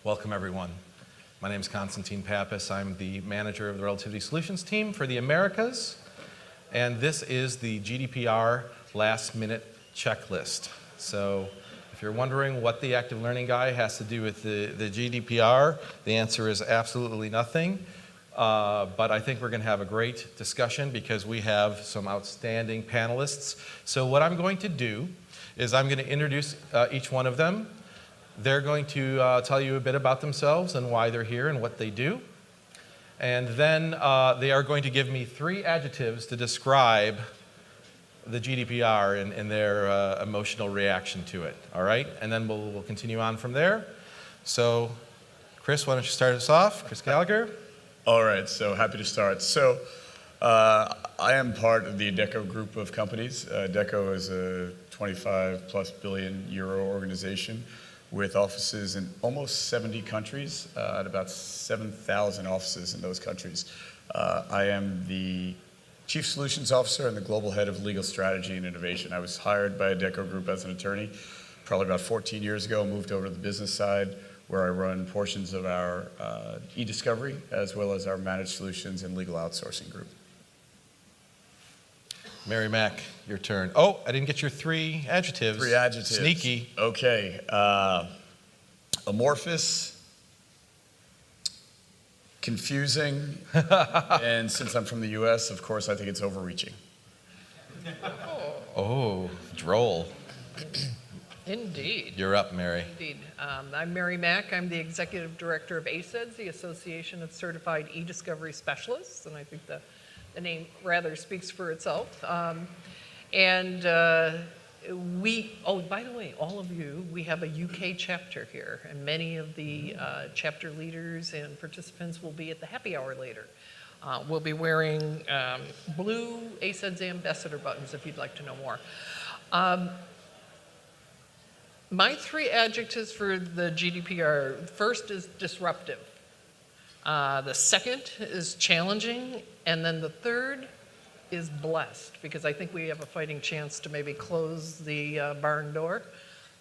Welcome, everyone. My name is Constantine Pappas. I'm the manager of the Relativity Solutions team for the Americas, and this is the GDPR last-minute checklist. So if you're wondering what the active learning guy has to do with the GDPR, the answer is absolutely nothing. But I think we're going to have a great discussion because we have some outstanding panelists. So what I'm going to do is I'm going to introduce each one of them. They're going to tell you a bit about themselves and why they're here and what they do. And then they are going to give me 3 adjectives to describe the GDPR and their emotional reaction to it. All right? And then we'll continue on from there. So, Chris, why don't you start us off? Chris Gallagher. All right, so happy to start. So I am part of the Adecco group of companies. Adecco is a 25+ billion euro organization with offices in almost 70 countries, at about 7,000 offices in those countries. I am the Chief Solutions Officer and the Global Head of Legal Strategy and Innovation. I was hired by Adecco Group as an attorney probably about 14 years ago, moved over to the business side where I run portions of our e-discovery as well as our managed solutions and legal outsourcing group. Mary Mack, your turn. Oh, I didn't get your 3 adjectives. 3 adjectives. Sneaky. Okay. Amorphous, confusing, and since I'm from the US, of course, I think it's overreaching. Oh, droll. Indeed. You're up, Mary. Indeed. I'm Mary Mack. I'm the Executive Director of ACEDS, the Association of Certified E-Discovery Specialists, and I think the name rather speaks for itself. Oh, by the way, all of you, we have a UK chapter here, and many of the chapter leaders and participants will be at the happy hour later. We'll be wearing blue ACEDS ambassador buttons if you'd like to know more. My 3 adjectives for the GDPR, first is disruptive. The second is challenging, and then the third is blessed, because I think we have a fighting chance to maybe close the barn door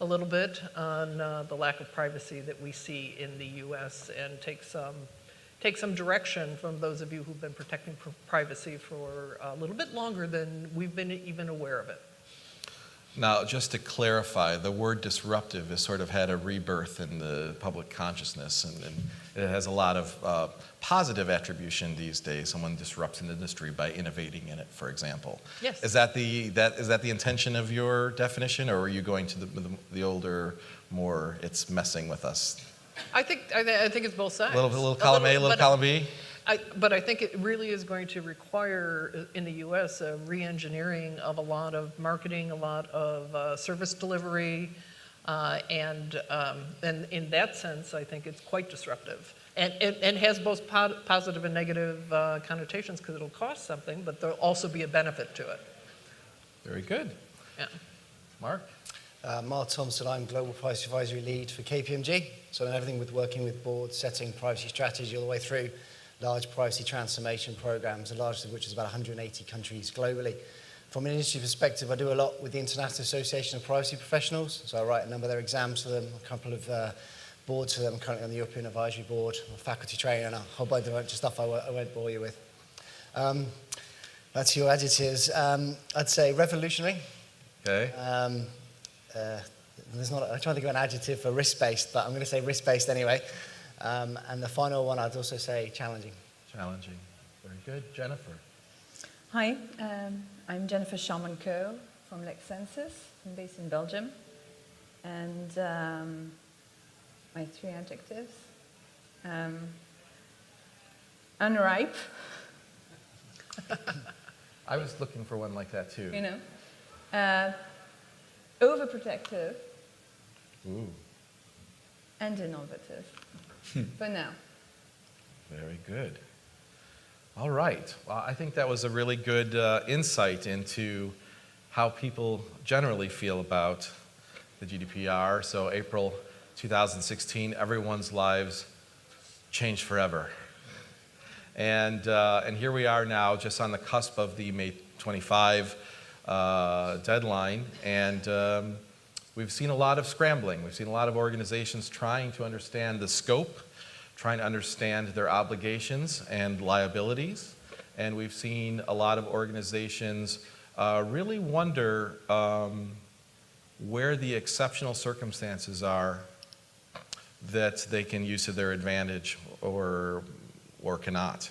a little bit on the lack of privacy that we see in the US and take some direction from those of you who've been protecting privacy for a little bit longer than we've been even aware of it. Now, just to clarify, the word disruptive has sort of had a rebirth in the public consciousness, and it has a lot of positive attribution these days. Someone disrupts an industry by innovating in it, for example. Yes. Is that the intention of your definition, or are you going to the older, more it's messing with us? I think it's both sides. A little column A, a little column B? But I think it really is going to require, in the U.S., a re-engineering of a lot of marketing, a lot of service delivery, and in that sense, I think it's quite disruptive. And has both positive and negative connotations, because it'll cost something, but there'll also be a benefit to it. Very good. Yeah. Mark? Mark Thompson, I'm Global Privacy Advisory Lead for KPMG. So everything with working with boards, setting privacy strategy all the way through large privacy transformation programs, the largest of which is about 180 countries globally. From an industry perspective, I do a lot with the International Association of Privacy Professionals. So I write a number of their exams for them, a couple of boards for them. I'm currently on the European Advisory Board. I'm a faculty trainer, and a whole bunch of stuff I won't bore you with. That's your adjectives. I'd say revolutionary. Okay. I'm trying to think of an adjective for risk-based, but I'm going to say risk-based anyway. And the final one, I'd also say challenging. Challenging. Very good. Jennifer? Hi, I'm Jennifer Schaman-Kerr from LexSensus. I'm based in Belgium. And my 3 adjectives. Unripe. I was looking for one like that too. You know. Overprotective. Ooh. And innovative. For now. Very good. All right. Well, I think that was a really good insight into how people generally feel about the GDPR. So April 2016, everyone's lives changed forever. And here we are now, just on the cusp of the May 25 deadline, and we've seen a lot of scrambling. We've seen a lot of organizations trying to understand the scope, trying to understand their obligations and liabilities. And we've seen a lot of organizations really wonder where the exceptional circumstances are that they can use to their advantage or cannot.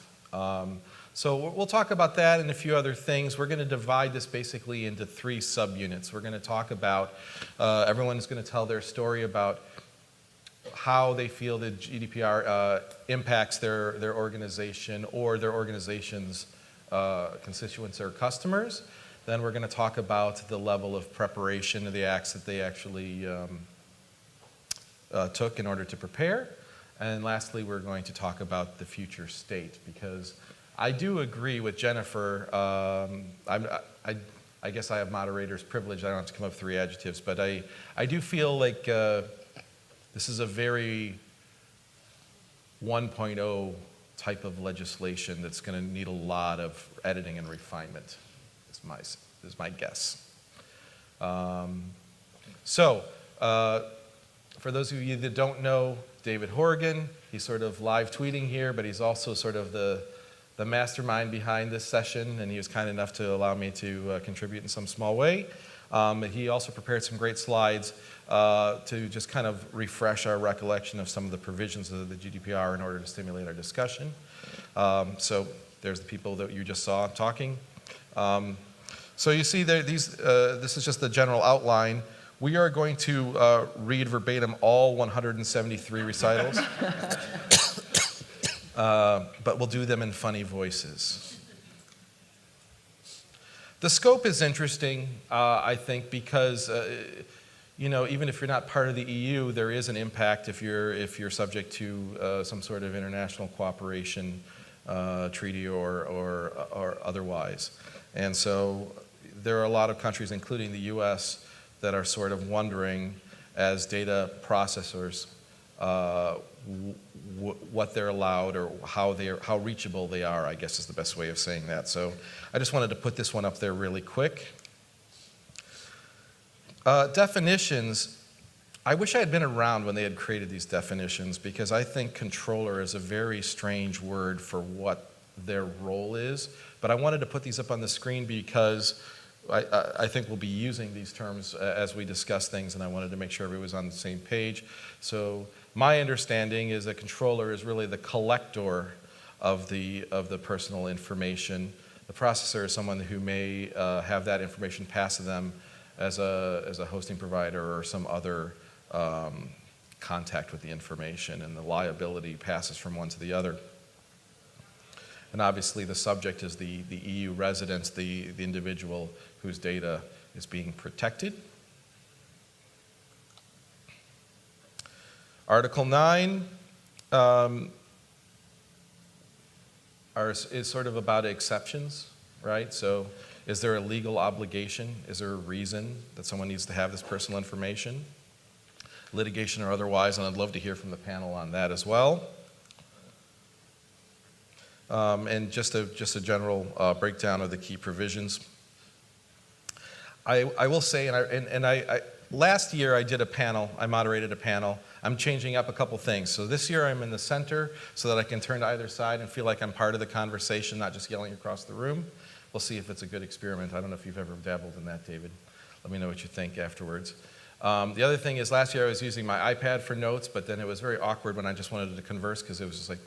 So we'll talk about that and a few other things. We're going to divide this basically into 3 subunits. We're going to talk about, everyone's going to tell their story about how they feel the GDPR impacts their organization or their organization's constituents or customers. Then we're going to talk about the level of preparation of the acts that they actually took in order to prepare. And lastly, we're going to talk about the future state, because I do agree with Jennifer. I guess I have moderator's privilege. I don't have to come up with 3 adjectives, but I do feel like this is a very 1.0 type of legislation that's going to need a lot of editing and refinement, is my guess. For those of you that don't know David Horgan, he's sort of live tweeting here, but he's also sort of the mastermind behind this session, and he was kind enough to allow me to contribute in some small way. He also prepared some great slides to just kind of refresh our recollection of some of the provisions of the GDPR in order to stimulate our discussion. So there's the people that you just saw talking. So you see there, this is just the general outline. We are going to read verbatim all 173 recitals, but we'll do them in funny voices. The scope is interesting, I think, because even if you're not part of the EU, there is an impact if you're subject to some sort of international cooperation treaty or otherwise. And so there are a lot of countries, including the U.S., that are sort of wondering, as data processors, what they're allowed or how reachable they are, I guess is the best way of saying that. So I just wanted to put this one up there really quick. Definitions. I wish I had been around when they had created these definitions, because I think controller is a very strange word for what their role is. But I wanted to put these up on the screen because I think we'll be using these terms as we discuss things, and I wanted to make sure everybody was on the same page. So my understanding is that controller is really the collector of the personal information. The processor is someone who may have that information passed to them as a hosting provider or some other contact with the information, and the liability passes from one to the other. And obviously the subject is the EU resident, the individual whose data is being protected. Article 9 is sort of about exceptions, right? So is there a legal obligation? Is there a reason that someone needs to have this personal information? Litigation or otherwise, and I'd love to hear from the panel on that as well. And just a general breakdown of the key provisions. I will say, last year I did a panel, I moderated a panel. I'm changing up a couple things. So this year I'm in the center so that I can turn to either side and feel like I'm part of the conversation, not just yelling across the room. We'll see if it's a good experiment. I don't know if you've ever dabbled in that, David. Let me know what you think afterwards. The other thing is, last year I was using my iPad for notes, but then it was very awkward when I just wanted to converse, because it was just like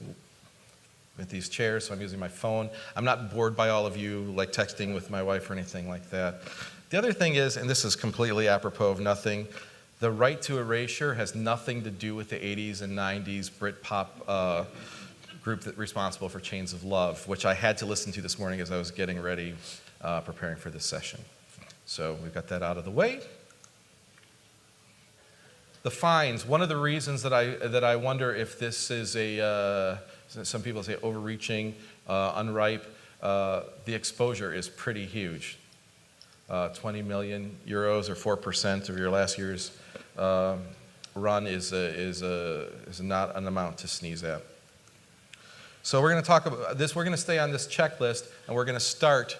with these chairs, so I'm using my phone. I'm not bored by all of you like texting with my wife or anything like that. The other thing is, and this is completely apropos of nothing, the right to erasure has nothing to do with the 80s and 90s Britpop group that's responsible for Chains of Love, which I had to listen to this morning as I was getting ready, preparing for this session. So we've got that out of the way. The fines. One of the reasons that I wonder if this is some people say overreaching, unripe. The exposure is pretty huge. 20 million euros or 4% of your last year's run is not an amount to sneeze at. So we're going to talk about this. We're going to stay on this checklist, and we're going to start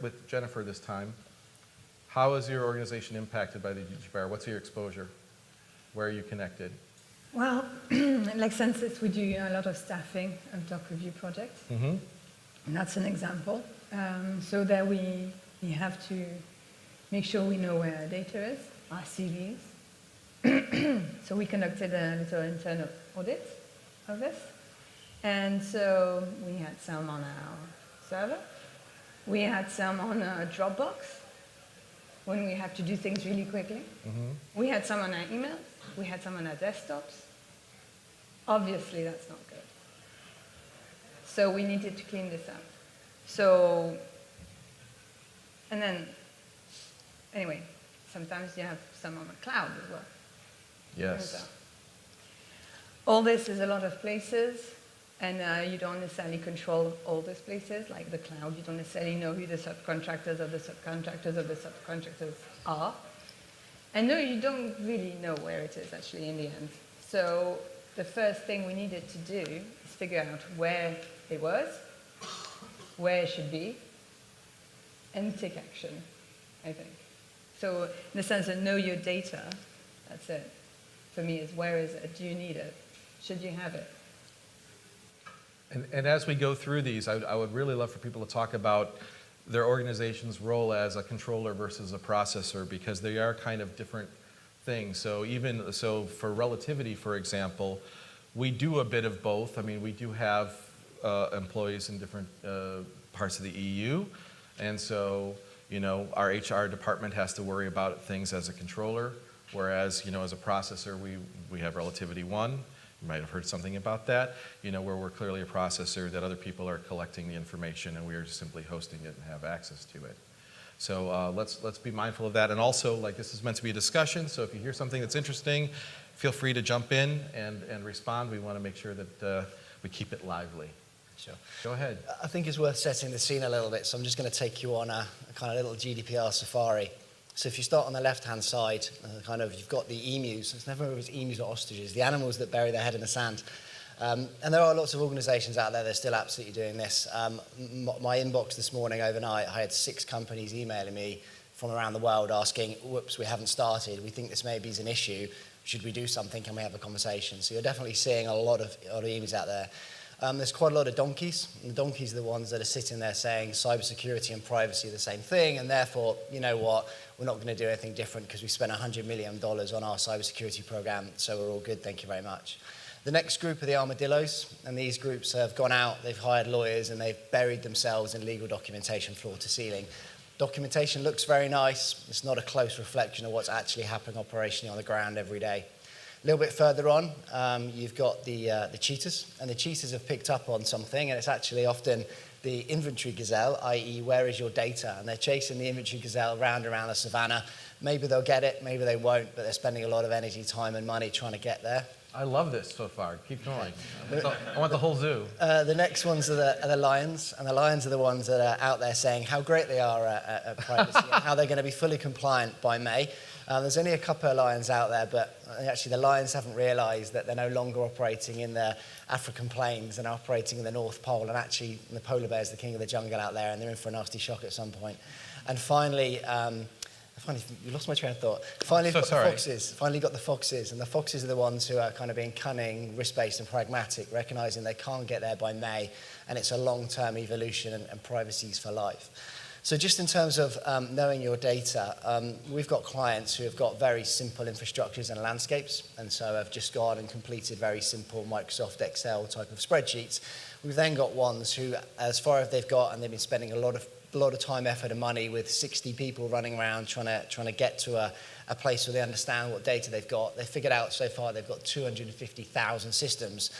with Jennifer this time. How is your organization impacted by the GDPR? What's your exposure? Where are you connected? Well, like Census, we do a lot of staffing of doc review projects. Mm-hmm. And that's an example. So there we have to make sure we know where our data is, our CVs. So we conducted a little internal audit of this. And so we had some on our server. We had some on our Dropbox when we have to do things really quickly. Mm-hmm. We had some on our emails. We had some on our desktops. Obviously, that's not good. So we needed to clean this up. So, and then, anyway, sometimes you have some on the cloud as well. Yes. All this is a lot of places, and you don't necessarily control all these places, like the cloud. You don't necessarily know who the subcontractors of the subcontractors of the subcontractors are. And no, you don't really know where it is actually in the end. So the first thing we needed to do is figure out where it was, where it should be, and take action, I think. So in the sense of know your data, that's it. For me, is where is it? Do you need it? Should you have it? And as we go through these, I would really love for people to talk about their organization's role as a controller versus a processor, because they are kind of different things. So for Relativity, for example, we do a bit of both. I mean, we do have employees in different parts of the EU, and so our HR department has to worry about things as a controller, whereas as a processor, we have Relativity One. You might have heard something about that, where we're clearly a processor, that other people are collecting the information and we are just simply hosting it and have access to it. So let's be mindful of that. And also, like, this is meant to be a discussion, so if you hear something that's interesting, feel free to jump in and respond. We want to make sure that we keep it lively. Sure. Go ahead. I think it's worth setting the scene a little bit, so I'm just going to take you on a kind of little GDPR safari. So if you start on the left-hand side, you've got the emus. It's never always emus or ostriches, the animals that bury their head in the sand. And there are lots of organizations out there that are still absolutely doing this. My inbox this morning overnight, I had 6 companies emailing me from around the world asking, whoops, we haven't started. We think this maybe is an issue. Should we do something? Can we have a conversation? So you're definitely seeing a lot of emus out there. There's quite a lot of donkeys, and the donkeys are the ones that are sitting there saying cybersecurity and privacy are the same thing, and therefore, you know what, we're not going to do anything different because we spent $100 million on our cybersecurity program, so we're all good, thank you very much. The next group are the armadillos, and these groups have gone out, they've hired lawyers, and they've buried themselves in legal documentation floor to ceiling. Documentation looks very nice, it's not a close reflection of what's actually happening operationally on the ground every day. A little bit further on, you've got the cheaters, and the cheaters have picked up on something, and it's actually often the inventory gazelle, i.e. where is your data? And they're chasing the inventory gazelle around the savannah. Maybe they'll get it, maybe they won't, but they're spending a lot of energy, time, and money trying to get there. I love this so far. Keep going. I want the whole zoo. The next ones are the lions, and the lions are the ones that are out there saying how great they are at privacy and how they're going to be fully compliant by May. There's only a couple of lions out there, but actually the lions haven't realised that they're no longer operating in the African plains and operating in the North Pole, and actually the polar bear is the king of the jungle out there, and they're in for a nasty shock at some point. And finally, you lost my train of thought. Finally, got the foxes. Finally got the foxes, and the foxes are the ones who are kind of being cunning, risk-based and pragmatic, recognising they can't get there by May, and it's a long-term evolution, and privacy's for life. So just in terms of knowing your data, we've got clients who have got very simple infrastructures and landscapes, and so have just gone and completed very simple Microsoft Excel type of spreadsheets. We've then got ones who, as far as they've got, and they've been spending a lot of time, effort, and money with 60 people running around trying to get to a place where they understand what data they've got. They've figured out so far they've got 250,000 systems.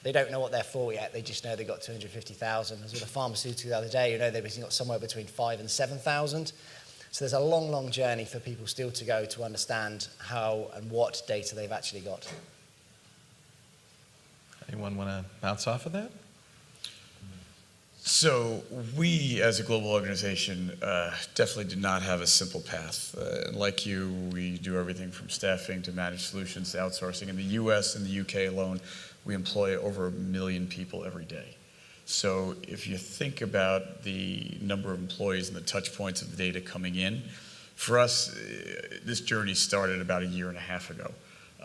They don't know what they're for yet. They just know they've got 250,000. I was with a pharmaceutical the other day, they've got somewhere between 5,000 and 7,000. So there's a long, long journey for people still to go to understand how and what data they've actually got. Anyone want to bounce off of that? So we, as a global organization, definitely did not have a simple path. Like you, we do everything from staffing to managed solutions to outsourcing. In the US and the UK alone, we employ over 1 million people every day. So if you think about the number of employees and the touch points of the data coming in, For us, this journey started about a year and a half ago.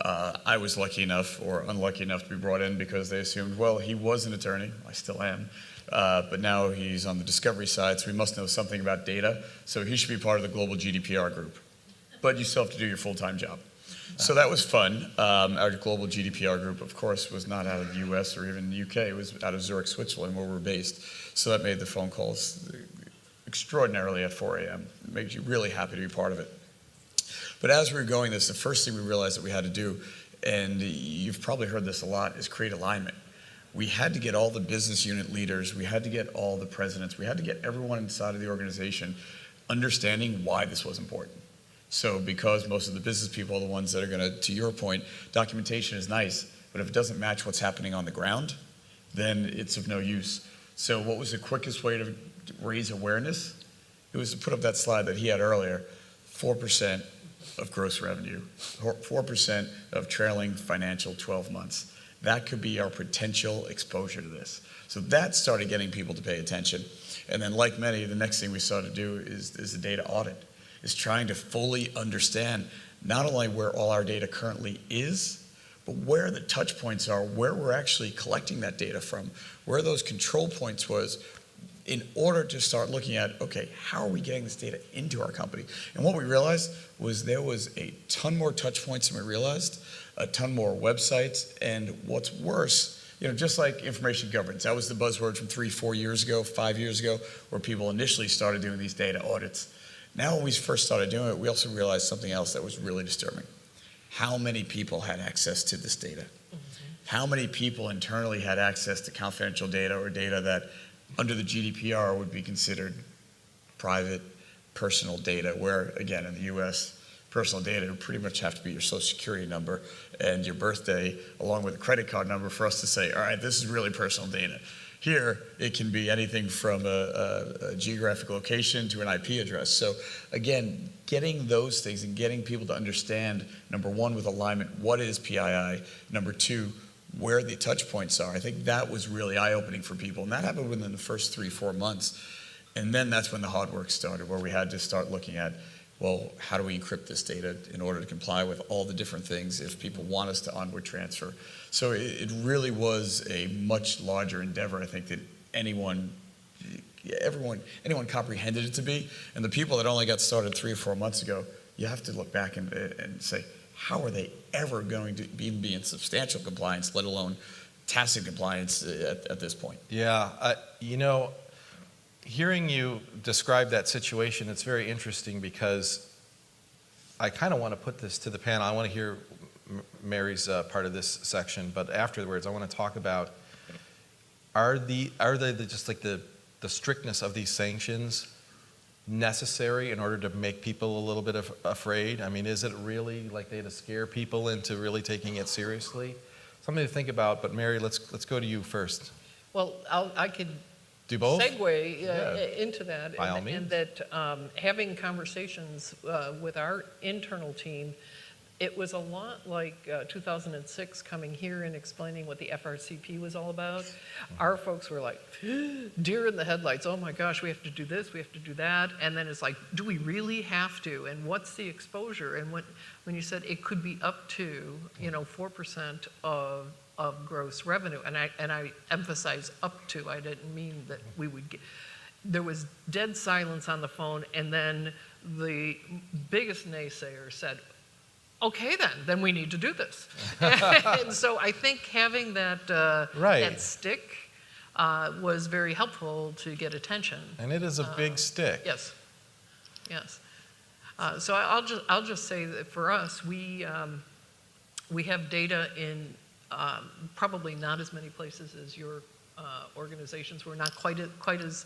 I was lucky enough or unlucky enough to be brought in because they assumed, well, he was an attorney, I still am, but now he's on the discovery side, so he must know something about data, so he should be part of the global GDPR group. But you still have to do your full-time job. So that was fun. Our global GDPR group, of course, was not out of the US or even the UK. It was out of Zurich, Switzerland, where we're based. So that made the phone calls extraordinarily at 4 a.m. It made you really happy to be part of it. But as we were going this, the first thing we realized that we had to do, and you've probably heard this a lot, is create alignment. We had to get all the business unit leaders, we had to get all the presidents, we had to get everyone inside of the organization understanding why this was important. So because most of the business people are the ones that are going to your point, documentation is nice, but if it doesn't match what's happening on the ground, then it's of no use. So what was the quickest way to raise awareness? It was to put up that slide that he had earlier, 4% of gross revenue, 4% of trailing financial 12 months. That could be our potential exposure to this. So that started getting people to pay attention. And then like many, the next thing we started to do is the data audit. Is trying to fully understand not only where all our data currently is, but where the touch points are, where we're actually collecting that data from, where those control points was, in order to start looking at, okay, how are we getting this data into our company? And what we realized was there was a ton more touch points than we realized, a ton more websites, and what's worse, just like information governance, that was the buzzword from 3-4 years ago, 5 years ago, where people initially started doing these data audits. Now when we first started doing it, we also realized something else that was really disturbing. How many people had access to this data? How many people internally had access to confidential data or data that under the GDPR would be considered private, personal data, where again in the US, personal data would pretty much have to be your social security number and your birthday along with a credit card number for us to say, all right, this is really personal data. Here, it can be anything from a geographic location to an IP address. So again, getting those things and getting people to understand, number one, with alignment, what is PII? Number two, where the touch points are. I think that was really eye-opening for people. And that happened within the first 3-4 months. And then that's when the hard work started, where we had to start looking at, well, how do we encrypt this data in order to comply with all the different things if people want us to onward transfer? So it really was a much larger endeavor, I think, that anyone comprehended it to be. And the people that only got started 3 or 4 months ago, you have to look back and say, how are they ever going to be in substantial compliance, let alone tacit compliance at this point? Yeah, hearing you describe that situation, it's very interesting because I kind of want to put this to the panel. I want to hear Mary's part of this section, but afterwards I want to talk about are they just like the strictness of these sanctions necessary in order to make people a little bit afraid? I mean, is it really like they to scare people into really taking it seriously? Something to think about, but Mary, let's go to you first. Well, I could do both? Segue into that. By all means. And that having conversations with our internal team, it was a lot like 2006 coming here and explaining what the FRCP was all about. Our folks were like, deer in the headlights, oh my gosh, we have to do this, we have to do that. And then it's like, do we really have to? And what's the exposure? And when you said it could be up to 4% of gross revenue, and I emphasize up to, I didn't mean that we would get, there was dead silence on the phone, and then the biggest naysayer said, okay, then we need to do this. And so I think having that, that stick was very helpful to get attention. And it is a big stick. Yes, yes. So I'll just say that for us, we have data in probably not as many places as your organizations. We're not quite as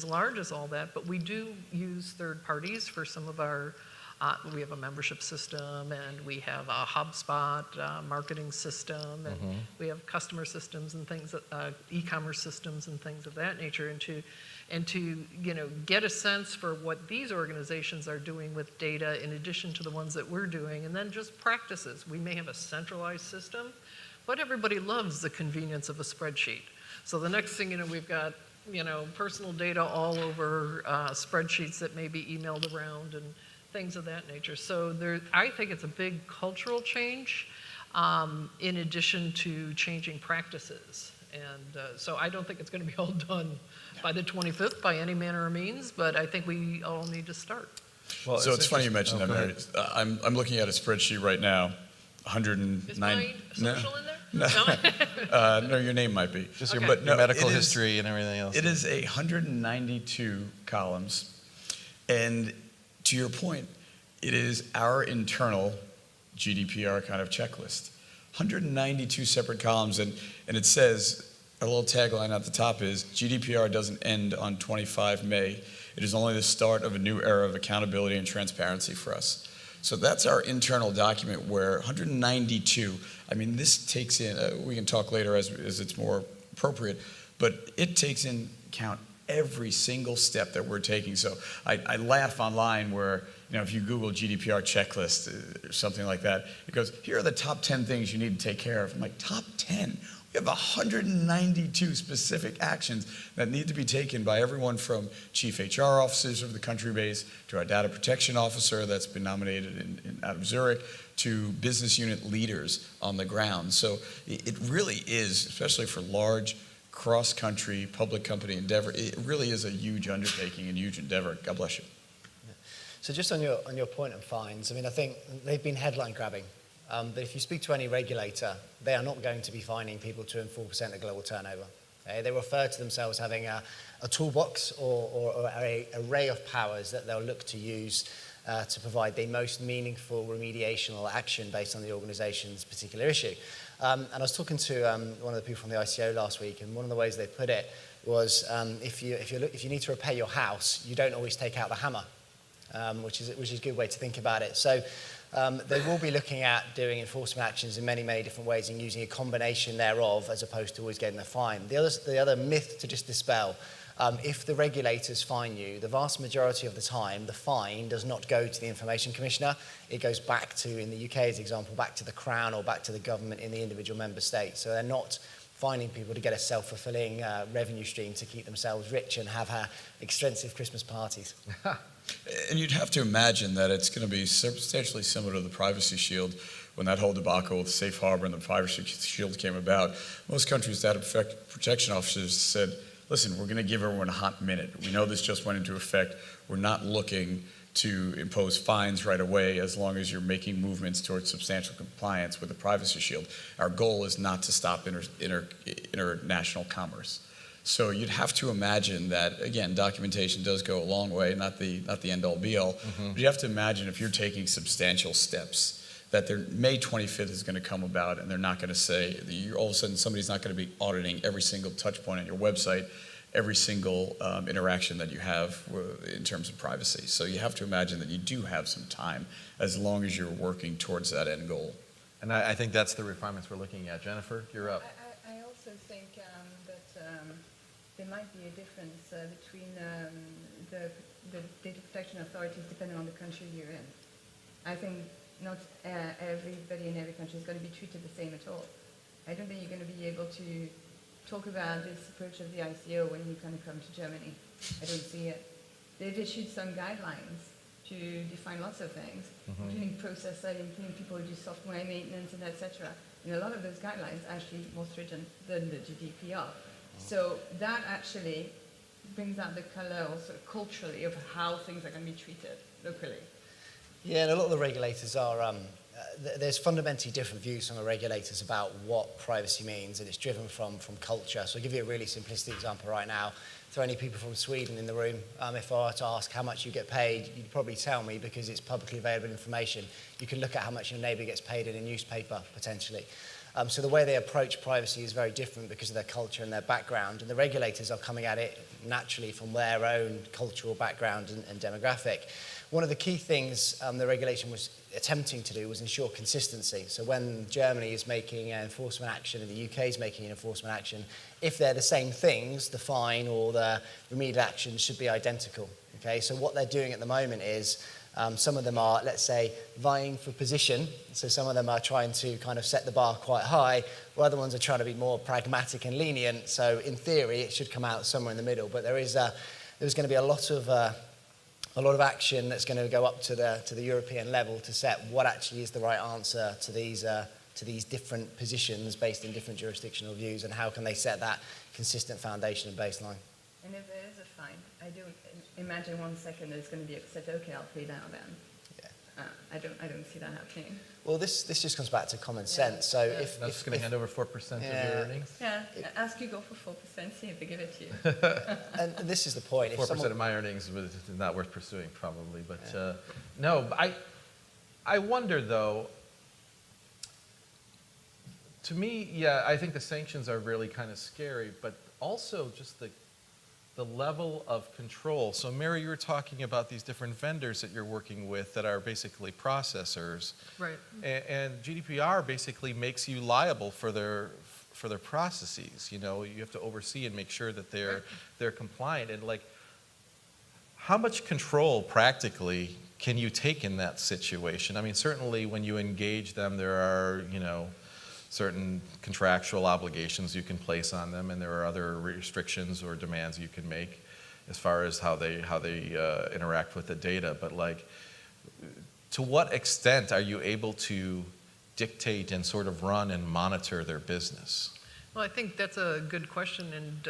large as all that, but we do use third parties for some of our. We have a membership system, and we have a HubSpot marketing system, and we have customer systems and things, e-commerce systems and things of that nature. And to get a sense for what these organizations are doing with data in addition to the ones that we're doing, and then just practices. We may have a centralized system, but everybody loves the convenience of a spreadsheet. So the next thing we've got personal data all over spreadsheets that may be emailed around, and things of that nature. So I think it's a big cultural change in addition to changing practices. And so I don't think it's going to be all done by the 25th by any manner or means, but I think we all need to start. Well, So it's funny you mentioned that, go Mary. ahead. I'm looking at a spreadsheet right now, 109. Is my social in there? No, your name might be. Just Okay. your, But your no, medical it is- history and everything else. It is 192 columns. And to your point, it is our internal GDPR kind of checklist. 192 separate columns, and it says, a little tagline at the top is, GDPR doesn't end on 25 May. It is only the start of a new era of accountability and transparency for us. So that's our internal document where 192, I mean, this takes in, we can talk later as it's more appropriate, but it takes in account every single step that we're taking. So I laugh online where, if you Google GDPR checklist or something like that, it goes, here are the top 10 things you need to take care of. I'm like, top 10? We have 192 specific actions that need to be taken by everyone from chief HR officers of the country base to our data protection officer that's been nominated out of Zurich to business unit leaders on the ground. So it really is, especially for large cross-country public company endeavor, it really is a huge undertaking and huge endeavor. God bless you. So just on your point of fines, I mean, I think they've been headline grabbing. But if you speak to any regulator, they are not going to be fining people 2 and 4% of global turnover. Okay? They refer to themselves having a toolbox or an array of powers that they'll look to use to provide the most meaningful remediational action based on the organization's particular issue. And I was talking to one of the people from the ICO last week, and one of the ways they put it was if you need to repair your house, you don't always take out the hammer, which is a good way to think about it. So they will be looking at doing enforcement actions in many, many different ways and using a combination thereof as opposed to always getting the fine. The other myth to just dispel, if the regulators fine you, the vast majority of the time, the fine does not go to the Information Commissioner. It goes back to, in the UK's example, back to the Crown or back to the government in the individual member state. So they're not fining people to get a self-fulfilling revenue stream to keep themselves rich and have extensive Christmas parties. And you'd have to imagine that it's going to be substantially similar to the Privacy Shield. When that whole debacle with Safe Harbor and the Privacy Shield came about, most countries' data protection officers said, listen, we're going to give everyone a hot minute. We know this just went into effect. We're not looking to impose fines right away as long as you're making movements towards substantial compliance with the Privacy Shield. Our goal is not to stop international commerce. So you'd have to imagine that, again, documentation does go a long way, not the end-all be-all, but you have to imagine if you're taking substantial steps that May 25th is going to come about and they're not going to say, all of a sudden somebody's not going to be auditing every single touch point on your website, every single interaction that you have in terms of privacy. So you have to imagine that you do have some time as long as you're working towards that end goal. And I think that's the refinements we're looking at. Jennifer, you're up. I also think that there might be a difference between the data protection authorities depending on the country you're in. I think not everybody in every country is going to be treated the same at all. I don't think you're going to be able to talk about this approach of the ICO when you kind of come to Germany. I don't see it. They've issued some guidelines to define lots of things, including process setting, including people who do software maintenance and etc. And a lot of those guidelines are actually more stringent than the GDPR. So that actually brings out the color also culturally of how things are going to be treated locally. Yeah, and a lot of the regulators are, there's fundamentally different views from the regulators about what privacy means, and it's driven from culture. So I'll give you a really simplistic example right now. If there are any people from Sweden in the room, if I were to ask how much you get paid, you'd probably tell me because it's publicly available information. You can look at how much your neighbour gets paid in a newspaper, potentially. So the way they approach privacy is very different because of their culture and their background, and the regulators are coming at it naturally from their own cultural background and demographic. One of the key things the regulation was attempting to do was ensure consistency. So when Germany is making an enforcement action and the UK is making an enforcement action, if they're the same things, the fine or the remedial action should be identical. Okay, so what they're doing at the moment is some of them are, let's say, vying for position. So some of them are trying to kind of set the bar quite high, while other ones are trying to be more pragmatic and lenient. So in theory, it should come out somewhere in the middle. But there's going to be a lot of a lot of action that's going to go up to the European level to set what actually is the right answer to these different positions based in different jurisdictional views, and how can they set that consistent foundation and baseline. And if there is a fine, I do imagine 1 second there's going to be said, okay, I'll pay now then. Yeah. I don't see that happening. Well, this just comes back to common sense. So Yeah. if That's going to hand over 4% of Yeah. your earnings. Yeah, ask you go for 4%, see if they give it to you. and this is the point. If 4% someone, of my earnings is not worth pursuing, probably. But no, I wonder, though, to me, yeah, I think the sanctions are really kind of scary, but also just the level of control. So, Mary, you were talking about these different vendors that you're working with that are basically processors. Right. And GDPR basically makes you liable for their processes. You know, you have to oversee and make sure that they're compliant. And like, how much control practically can you take in that situation? I mean, certainly when you engage them, there are, you know, certain contractual obligations you can place on them, and there are other restrictions or demands you can make as far as how they interact with the data. But like, to what extent are you able to dictate and sort of run and monitor their business? Well, I think that's a good question, and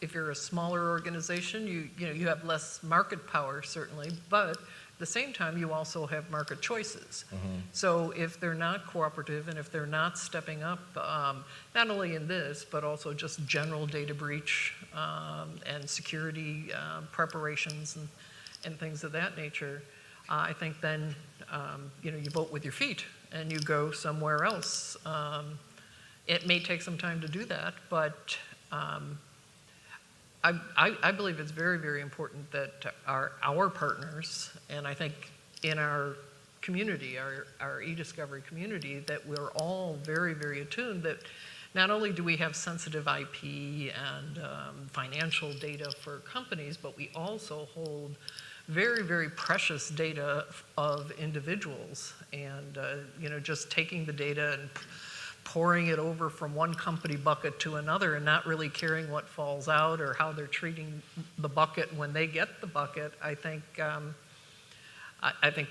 if you're a smaller organization, you have less market power, certainly, but at the same time, you also have market choices. Mm-hmm. So if they're not cooperative and if they're not stepping up, not only in this, but also just general data breach and security preparations and things of that nature, I think then you vote with your feet and you go somewhere else. It may take some time to do that, but I believe it's very, very important that our partners, and I think in our community, our e-discovery community, that we're all very, very attuned that not only do we have sensitive IP and financial data for companies, but we also hold very, very precious data of individuals. And just taking the data and pouring it over from one company bucket to another and not really caring what falls out or how they're treating the bucket when they get the bucket, I think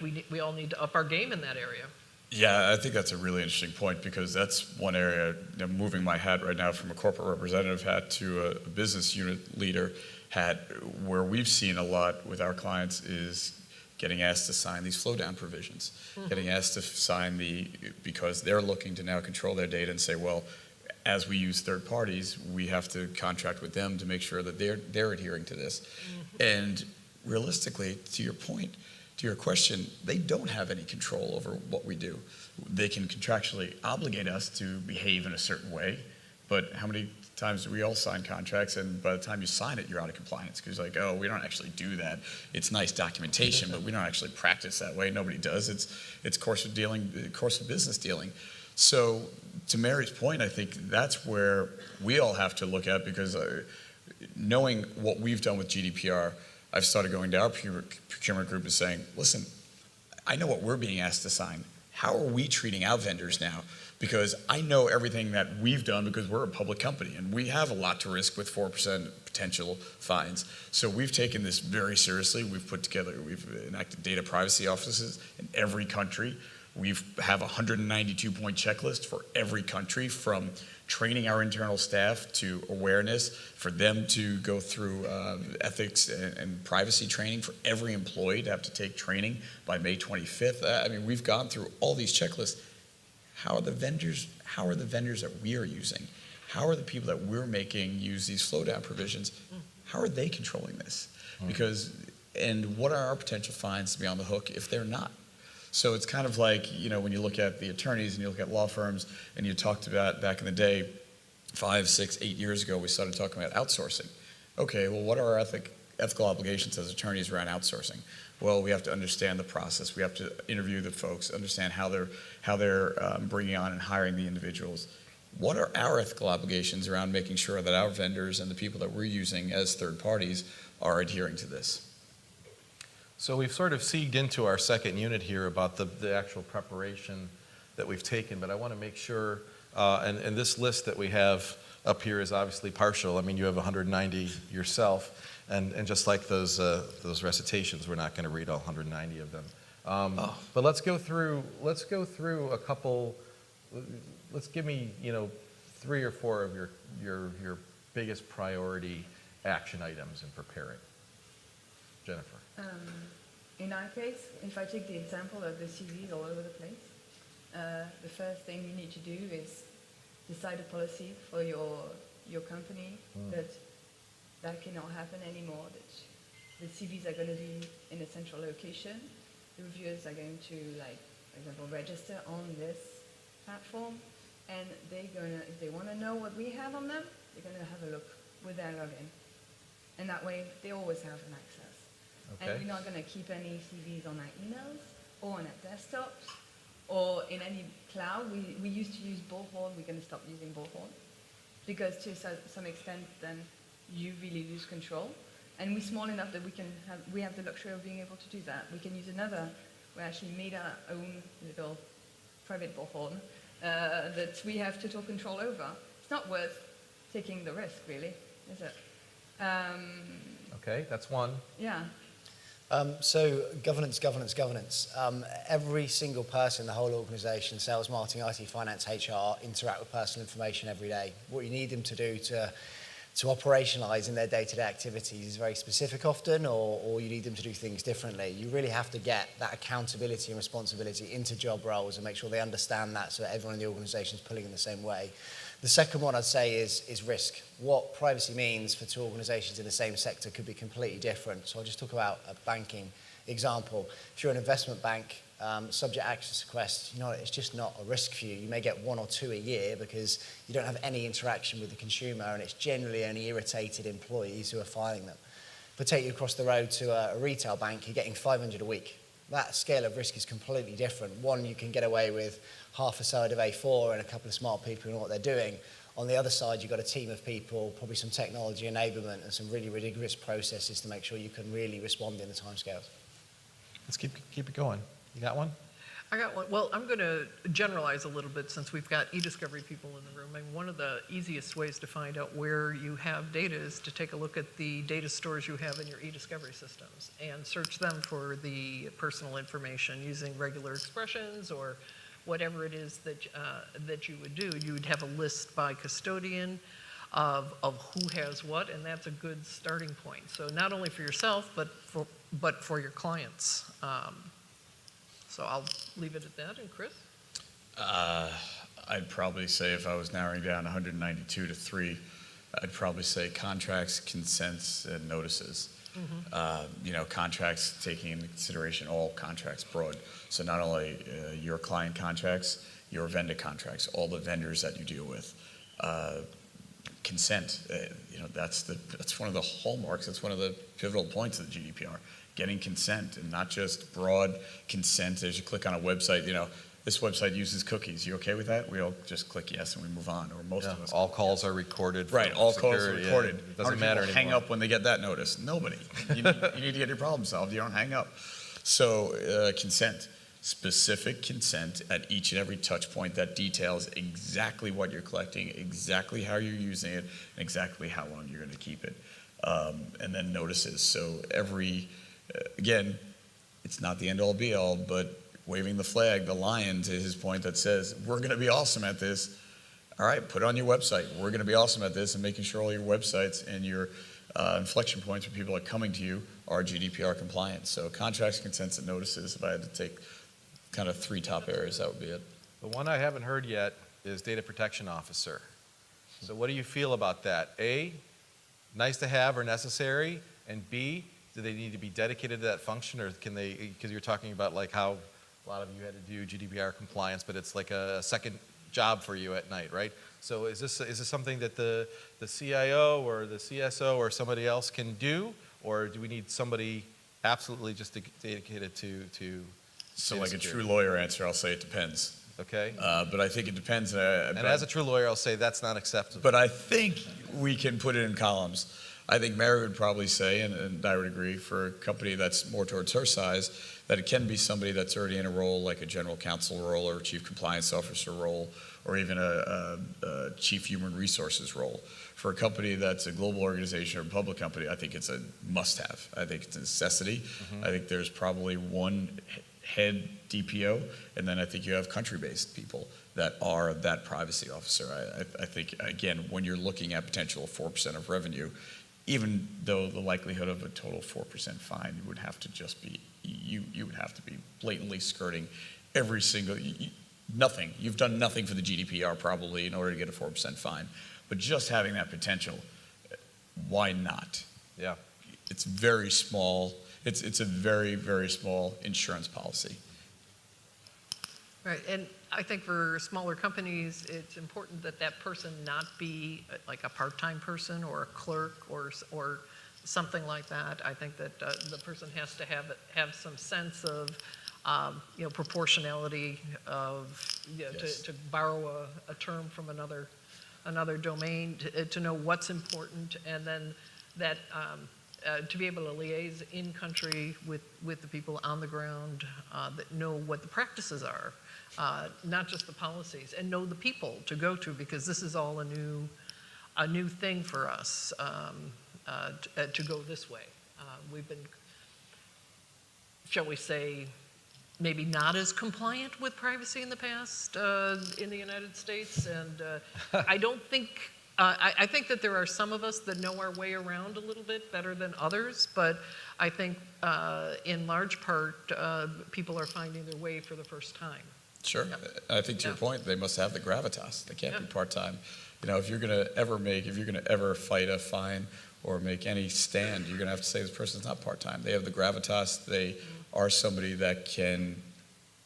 we all need to up our game in that area. Yeah, I think that's a really interesting point, because that's one area, moving my hat right now from a corporate representative hat to a business unit leader hat, where we've seen a lot with our clients is getting asked to sign these flow down provisions, getting asked to sign because they're looking to now control their data and say, well, as we use third parties, we have to contract with them to make sure that they're adhering to this. And realistically, to your point, to your question, they don't have any control over what we do. They can contractually obligate us to behave in a certain way, but how many times do we all sign contracts, and by the time you sign it, you're out of compliance because you're like, oh, we don't actually do that. It's nice documentation, but we don't actually practice that way. Nobody does. It's course of business dealing. So to Mary's point, I think that's where we all have to look at, because knowing what we've done with GDPR, I've started going to our procurement group and saying, listen, I know what we're being asked to sign. How are we treating our vendors now? Because I know everything that we've done, because we're a public company and we have a lot to risk with 4% potential fines. So we've taken this very seriously. We've enacted data privacy offices in every country. We have a 192-point checklist for every country, from training our internal staff to awareness, for them to go through ethics and privacy training, for every employee to have to take training by May 25th. I mean, we've gone through all these checklists. How are the vendors that we are using? How are the people that we're making use these flow down provisions? How are they controlling this? And what are our potential fines to be on the hook if they're not? So it's kind of like, when you look at the attorneys and you look at law firms, and you talked about back in the day, 5, 6, 8 years ago, we started talking about outsourcing. Okay, well, what are our ethical obligations as attorneys around outsourcing? Well, we have to understand the process. We have to interview the folks, understand how they're bringing on and hiring the individuals. What are our ethical obligations around making sure that our vendors and the people that we're using as third parties are adhering to this? So we've sort of segued into our second unit here about the actual preparation that we've taken, but I want to make sure and this list that we have up here is obviously partial. I mean, you have 190 yourself, and just like those recitations, we're not going to read all 190 of them. But let's go through a couple. Let's give me 3 or 4 of your biggest priority action items in preparing. Jennifer. In our case, if I take the example of the CVs all over the place, the first thing you need to do is decide a policy for your company that cannot happen anymore, that the CVs are going to be in a central location. The reviewers are going to, like, for example, register on this platform, and they're going to, if they want to know what we have on them, they're going to have a look with their login. And that way, they always have an access. Okay. And we're not going to keep any CVs on our emails or on our desktops or in any cloud. We used to use Bullhorn. We're going to stop using Bullhorn because to some extent, then you really lose control. And we're small enough that we have the luxury of being able to do that. We can use another. We actually made our own little private Bullhorn that we have total control over. It's not worth taking the risk, really, is it? Okay, that's one. Yeah. So governance. Every single person in the whole organization, sales, marketing, IT, finance, HR, interact with personal information every day. What you need them to do to operationalize in their day-to-day activities is very specific often, or you need them to do things differently. You really have to get that accountability and responsibility into job roles and make sure they understand that so that everyone in the organization is pulling in the same way. The second one I'd say is risk. What privacy means for 2 organizations in the same sector could be completely different. So I'll just talk about a banking example. If you're an investment bank, subject access request, it's just not a risk for you. You may get 1 or 2 a year because you don't have any interaction with the consumer, and it's generally only irritated employees who are filing them. But take you across the road to a retail bank, you're getting 500 a week. That scale of risk is completely different. One, you can get away with half a side of A4 and a couple of smart people who know what they're doing. On the other side, you've got a team of people, probably some technology enablement and some really rigorous processes to make sure you can really respond in the timescales. Let's keep it going. You got one? I got one. Well, I'm going to generalize a little bit since we've got e-discovery people in the room. And one of the easiest ways to find out where you have data is to take a look at the data stores you have in your e-discovery systems and search them for the personal information using regular expressions or whatever it is that you would do. You would have a list by custodian of who has what, and that's a good starting point. So not only for yourself, but for your clients. So I'll leave it at that. And Chris? I'd probably say if I was narrowing down 192 to 3, I'd probably say contracts, consents, and notices. Contracts taking into consideration all contracts broad. So not only your client contracts, your vendor contracts, all the vendors that you deal with. Consent, that's one of the hallmarks. That's one of the pivotal points of the GDPR. Getting consent, and not just broad consent as you click on a website. This website uses cookies. You okay with that? We all just click yes and we move on, or most of us. All calls are recorded. Right, all calls are security. recorded. Yeah, it doesn't matter anymore. Hang up when they get that notice. Nobody. You need to get your problem solved. You don't hang up. So consent, specific consent at each and every touch point that details exactly what you're collecting, exactly how you're using it, and exactly how long you're going to keep it. And then notices. So again, it's not the end-all be-all, but waving the flag, the lion, to his point, that says, we're going to be awesome at this. All right, put it on your website. We're going to be awesome at this, and making sure all your websites and your inflection points where people are coming to you are GDPR compliant. So contracts, consents, and notices, if I had to take kind of 3 top areas, that would be it. The one I haven't heard yet is data protection officer. So what do you feel about that? A, nice to have or necessary, and B, do they need to be dedicated to that function, or can they, because you're talking about like how a lot of you had to do GDPR compliance, but it's like a second job for you at night, right? So is this something that the CIO or the CSO or somebody else can do, or do we need somebody absolutely just dedicated to So like a true lawyer answer, I'll say it depends. Okay. But I think it depends. And as a true lawyer, I'll say that's not acceptable. But I think we can put it in columns. I think Mary would probably say, and I would agree, for a company that's more towards her size, that it can be somebody that's already in a role like a general counsel role or a chief compliance officer role or even a chief human resources role. For a company that's a global organization or a public company, I think it's a must-have. I think it's a necessity. I think there's probably one head DPO, and then I think you have country-based people that are that privacy officer. I think, again, when you're looking at potential of 4% of revenue, even though the likelihood of a total 4% fine would have to just be, you would have to be blatantly skirting every single, nothing. You've done nothing for the GDPR probably in order to get a 4% fine. But just having that potential, why not? Yeah. It's very small. It's a very, very small insurance policy. Right, and I think for smaller companies, it's important that that person not be like a part-time person or a clerk or something like that. I think that the person has to have some sense of proportionality of, Yes. to borrow a term from another domain, to know what's important, and then that to be able to liaise in country with the people on the ground that know what the practices are, not just the policies, and know the people to go to, because this is all a new thing for us to go this way. We've been, shall we say, maybe not as compliant with privacy in the past in the United States, and I don't think, I think that there are some of us that know our way around a little bit better than others, but I think in large part people are finding their way for the first time. Sure. Yeah. I think to your Yeah. point, they must have the gravitas. They can't be Yeah. part-time. If you're going to ever fight a fine or make any stand, you're going to have to say this person's not part-time. They have the gravitas. They are somebody that can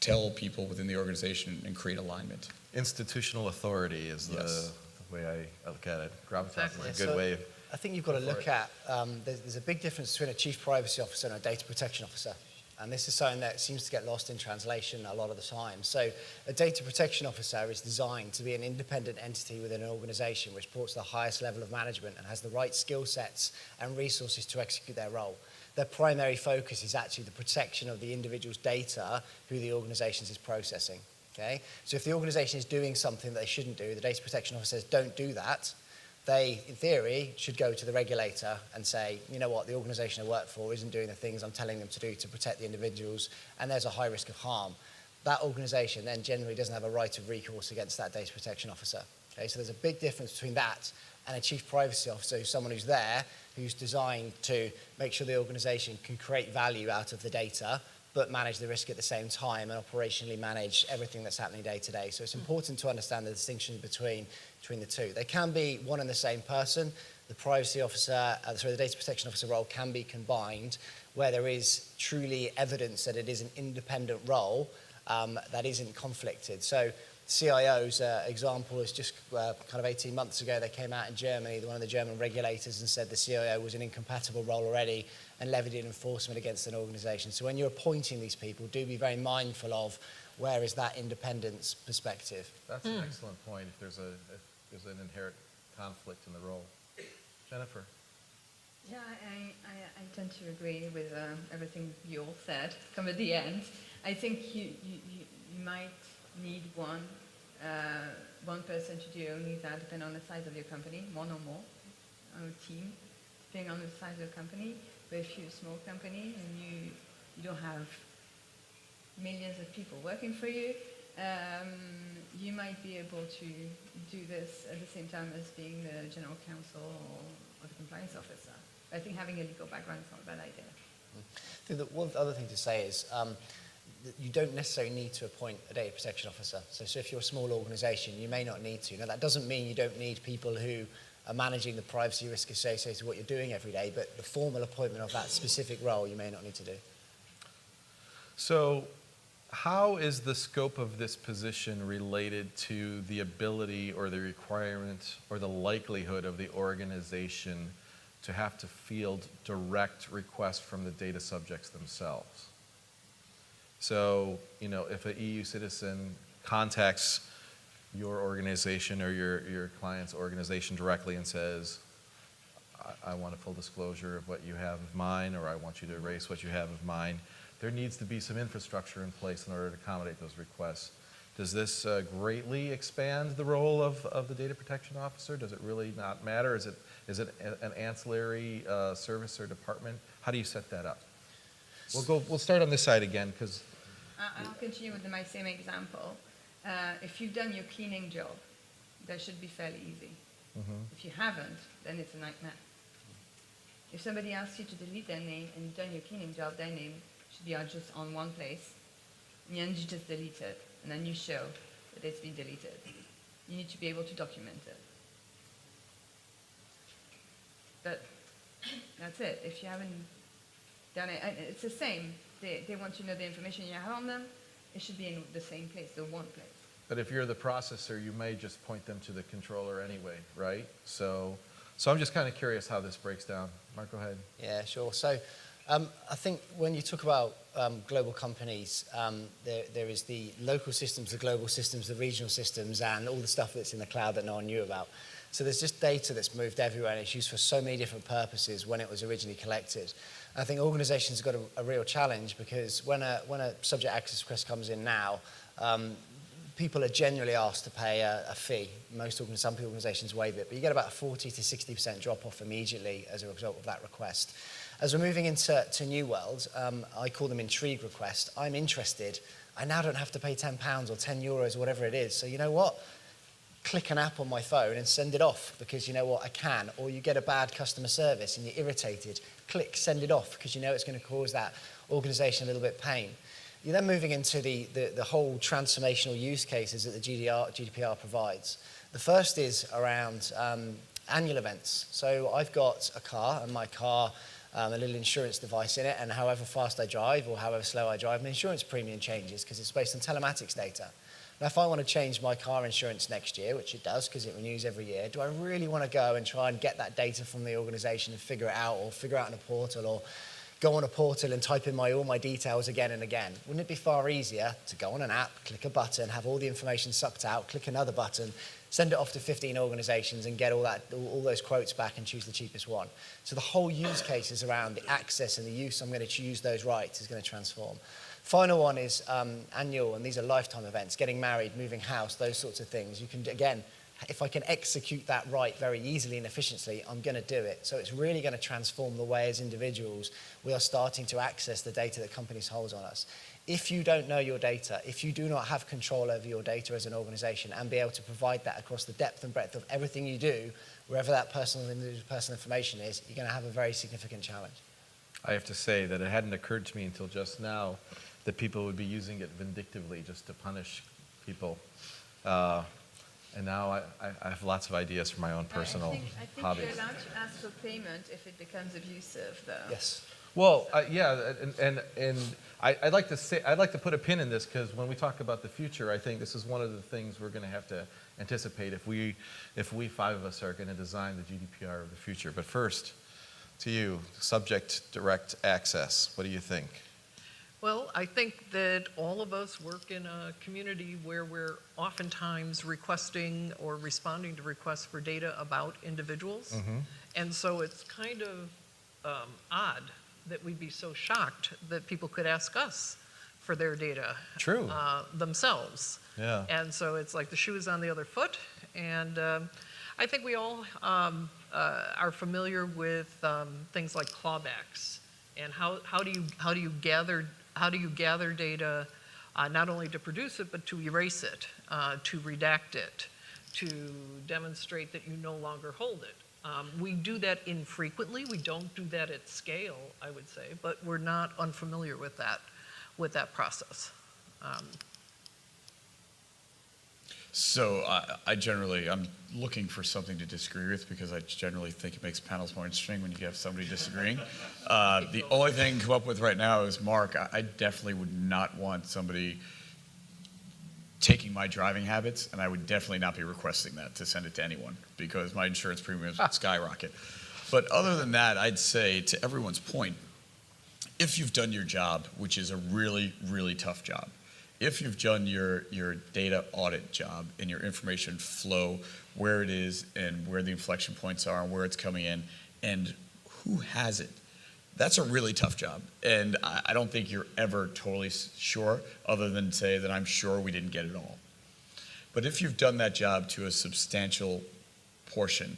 tell people within the organization and create alignment. Institutional authority is Yes. the way I look at it. Gravitas Exactly. is a good way. I think you've got to Go for look it. at, there's a big difference between a chief privacy officer and a data protection officer. And this is something that seems to get lost in translation a lot of the time. So a data protection officer is designed to be an independent entity within an organization which supports the highest level of management and has the right skill sets and resources to execute their role. Their primary focus is actually the protection of the individual's data who the organization is processing. Okay? So if the organization is doing something that they shouldn't do, the data protection officer says, don't do that, they, in theory, should go to the regulator and say, you know what, the organization I work for isn't doing the things I'm telling them to do to protect the individuals, and there's a high risk of harm. That organization then generally doesn't have a right of recourse against that data protection officer. Okay, so there's a big difference between that and a chief privacy officer, who's someone who's there, who's designed to make sure the organization can create value out of the data, but manage the risk at the same time and operationally manage everything that's happening day to day. So it's important to understand the distinction between the two. They can be one and the same person. The privacy officer, the data protection officer role can be combined where there is truly evidence that it is an independent role that isn't conflicted. So CIO's example is just kind of 18 months ago, they came out in Germany, one of the German regulators, and said the CIO was an incompatible role already and levied an enforcement against an organization. So when you're appointing these people, do be very mindful of where is that independence perspective. That's an excellent point. If there's an inherent conflict in the role. Jennifer. Yeah, I tend to agree with everything you all said. Come at the end, I think you might need one person to do only that, depending on the size of your company, one or more, on a team, depending on the size of your company. But if you're a small company and you don't have millions of people working for you, you might be able to do this at the same time as being the general counsel or the compliance officer. I think having a legal background is not a bad idea. I think that one other thing to say is that you don't necessarily need to appoint a data protection officer. So if you're a small organization, you may not need to. Now, that doesn't mean you don't need people who are managing the privacy risk associated with what you're doing every day, but the formal appointment of that specific role you may not need to do. So how is the scope of this position related to the ability or the requirement or the likelihood of the organization to have to field direct requests from the data subjects themselves? So, if an EU citizen contacts your organization or your client's organization directly and says, I want a full disclosure of what you have of mine, or I want you to erase what you have of mine. There needs to be some infrastructure in place in order to accommodate those requests. Does this greatly expand the role of the data protection officer? Does it really not matter? Is it an ancillary service or department? How do you set that up? We'll start on this side again, because I'll continue with my same example. If you've done your cleaning job, that should be fairly easy. If you haven't, then it's a nightmare. If somebody asks you to delete their name and you've done your cleaning job, their name should be just on one place, and then you just delete it, and then you show that it's been deleted. You need to be able to document it. But that's it. If you haven't done it, and it's the same. They want to know the information you have on them. It should be in the same place, the one place. but if you're the processor, you may just point them to the controller anyway, right? So I'm just kind of curious how this breaks down. Mark, go ahead. Yeah, sure. So I think when you talk about global companies, there is the local systems, the global systems, the regional systems, and all the stuff that's in the cloud that no one knew about. So there's just data that's moved everywhere, and it's used for so many different purposes when it was originally collected. I think organizations have got a real challenge, because when a subject access request comes in now, people are generally asked to pay a fee. Some organizations waive it, but you get about a 40 to 60% drop off immediately as a result of that request. As we're moving into new worlds, I call them intrigue requests. I'm interested. I now don't have to pay £10 or €10 or whatever it is. So you know what? Click an app on my phone and send it off, because you know what, I can. Or you get a bad customer service and you're irritated. Click, send it off, because you know it's going to cause that organization a little bit of pain. You're then moving into the whole transformational use cases that the GDPR provides. The first is around annual events. So I've got a car, and my car, a little insurance device in it, and however fast I drive or however slow I drive, my insurance premium changes because it's based on telematics data. Now, if I want to change my car insurance next year, which it does because it renews every year, do I really want to go and try and get that data from the organization and figure it out, or figure out in a portal, or go on a portal and type in all my details again and again? Wouldn't it be far easier to go on an app, click a button, have all the information sucked out, click another button, send it off to 15 organizations and get all those quotes back and choose the cheapest one? So the whole use cases around the access and the use I'm going to choose those rights is going to transform. Final one is annual, and these are lifetime events, getting married, moving house, those sorts of things. You can, again, if I can execute that right very easily and efficiently, I'm going to do it. So it's really going to transform the way as individuals we are starting to access the data that companies hold on us. If you don't know your data, if you do not have control over your data as an organization and be able to provide that across the depth and breadth of everything you do, wherever that personal information is, you're going to have a very significant challenge. I have to say that it hadn't occurred to me until just now that people would be using it vindictively just to punish people. And now I have lots of ideas for my own personal I think hobbies. you're allowed to ask for payment if it becomes abusive, though. Yes. Well, yeah, and I'd like to put a pin in this, because when we talk about the future, I think this is one of the things we're going to have to anticipate if we five of us are going to design the GDPR of the future. But first, to you, subject direct access. What do you think? Well, I think that all of us work in a community where we're oftentimes requesting or responding to requests for data about individuals. And so it's kind of odd that we'd be so shocked that people could ask us for their data. True. Themselves. Yeah. And so it's like the shoe is on the other foot. And I think we all are familiar with things like clawbacks, and how do you gather data, not only to produce it, but to erase it, to redact it, to demonstrate that you no longer hold it. We do that infrequently. We don't do that at scale, I would say, but we're not unfamiliar with that process. So I'm looking for something to disagree with, because I generally think it makes panels more interesting when you have somebody disagreeing. The only thing I can come up with right now is, Mark, I definitely would not want somebody taking my driving habits, and I would definitely not be requesting that to send it to anyone, because my insurance premiums would skyrocket. But other than that, I'd say, to everyone's point, if you've done your job, which is a really, really tough job, if you've done your data audit job and your information flow, where it is and where the inflection points are and where it's coming in, and who has it? That's a really tough job. And I don't think you're ever totally sure, other than say that I'm sure we didn't get it all. But if you've done that job to a substantial portion,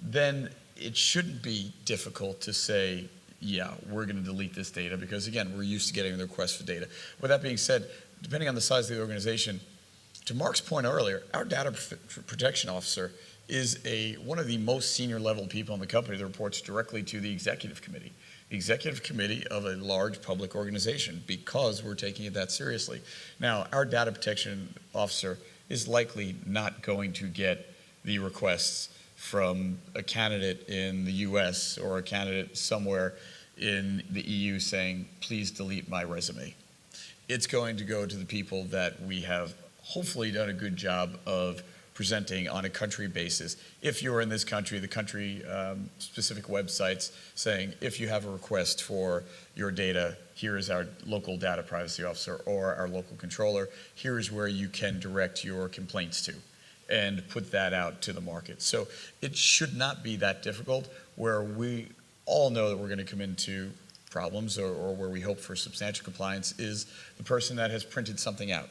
then it shouldn't be difficult to say, yeah, we're going to delete this data, because again, we're used to getting the request for data. With that being said, depending on the size of the organization, to Mark's point earlier, our data protection officer is one of the most senior level people in the company that reports directly to the executive committee. The executive committee of a large public organization, because we're taking it that seriously. Now, our data protection officer is likely not going to get the requests from a candidate in the US or a candidate somewhere in the EU saying, please delete my resume. It's going to go to the people that we have hopefully done a good job of presenting on a country basis. If you're in this country, the country specific websites saying, if you have a request for your data, here is our local data privacy officer or our local controller, here is where you can direct your complaints to, and put that out to the market. So it should not be that difficult. Where we all know that we're going to come into problems, or where we hope for substantial compliance, is the person that has printed something out.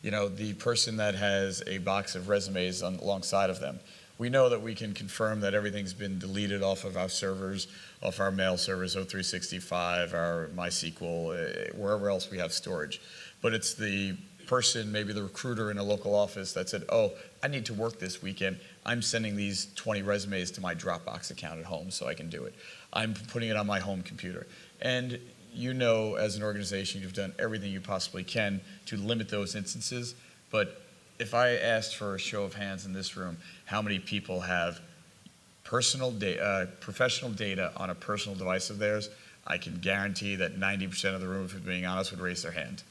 You know, the person that has a box of resumes alongside of them. We know that we can confirm that everything's been deleted off of our servers, off our mail servers, O365, our MySQL, wherever else we have storage. But it's the person, maybe the recruiter in a local office, that said, oh, I need to work this weekend. I'm sending these 20 resumes to my Dropbox account at home so I can do it. I'm putting it on my home computer. And you know, as an organization, you've done everything you possibly can to limit those instances. But if I asked for a show of hands in this room, how many people have professional data on a personal device of theirs, I can guarantee that 90% of the room, if being honest, would raise their hand.